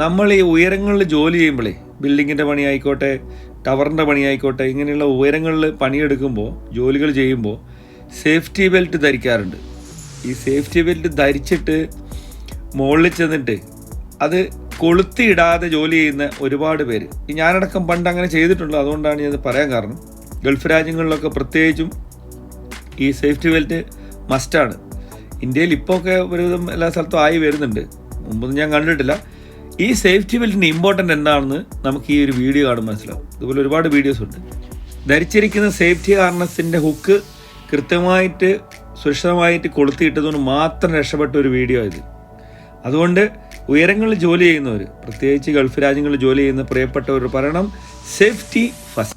നമ്മൾ ഈ ഉയരങ്ങളിൽ ജോലി ചെയ്യുമ്പോഴേ, ബിൽഡിങ്ങിൻ്റെ പണിയായിക്കോട്ടെ, ടവറിൻ്റെ പണിയായിക്കോട്ടെ, ഇങ്ങനെയുള്ള ഉയരങ്ങളിൽ പണിയെടുക്കുമ്പോൾ, ജോലികൾ ചെയ്യുമ്പോൾ സേഫ്റ്റി ബെൽറ്റ് ധരിക്കാറുണ്ട്. ഈ സേഫ്റ്റി ബെൽറ്റ് ധരിച്ചിട്ട് മുകളിൽ ചെന്നിട്ട് അത് കൊളുത്തിയിടാതെ ജോലി ചെയ്യുന്ന ഒരുപാട് പേര്, ഞാനടക്കം പണ്ട് അങ്ങനെ ചെയ്തിട്ടുണ്ട്. അതുകൊണ്ടാണ് ഞാനത് പറയാൻ കാരണം. ഗൾഫ് രാജ്യങ്ങളിലൊക്കെ പ്രത്യേകിച്ചും ഈ സേഫ്റ്റി ബെൽറ്റ് മസ്റ്റാണ്. ഇന്ത്യയിൽ ഇപ്പോൾ ഒക്കെ ഒരുവിധം എല്ലാ സ്ഥലത്തും ആയി വരുന്നുണ്ട്, മുമ്പൊന്നും ഞാൻ കണ്ടിട്ടില്ല. ഈ സേഫ്റ്റി ബെൽറ്റിൻ്റെ ഇമ്പോർട്ടൻ്റ് എന്താണെന്ന് നമുക്ക് ഈ ഒരു വീഡിയോ കാണുമ്പോൾ മനസ്സിലാവും. ഇതുപോലെ ഒരുപാട് വീഡിയോസ് ഉണ്ട്. ധരിച്ചിരിക്കുന്ന സേഫ്റ്റി ഹാർനസിൻ്റെ ഹുക്ക് കൃത്യമായിട്ട് സുരക്ഷിതമായിട്ട് കൊളുത്തിയിട്ടതുകൊണ്ട് മാത്രം രക്ഷപ്പെട്ട ഒരു വീഡിയോ ഇത്. അതുകൊണ്ട് ഉയരങ്ങളിൽ ജോലി ചെയ്യുന്നവർ, പ്രത്യേകിച്ച് ഗൾഫ് രാജ്യങ്ങളിൽ ജോലി ചെയ്യുന്ന പ്രിയപ്പെട്ടവർ പറയണം, സേഫ്റ്റി ഫസ്റ്റ്.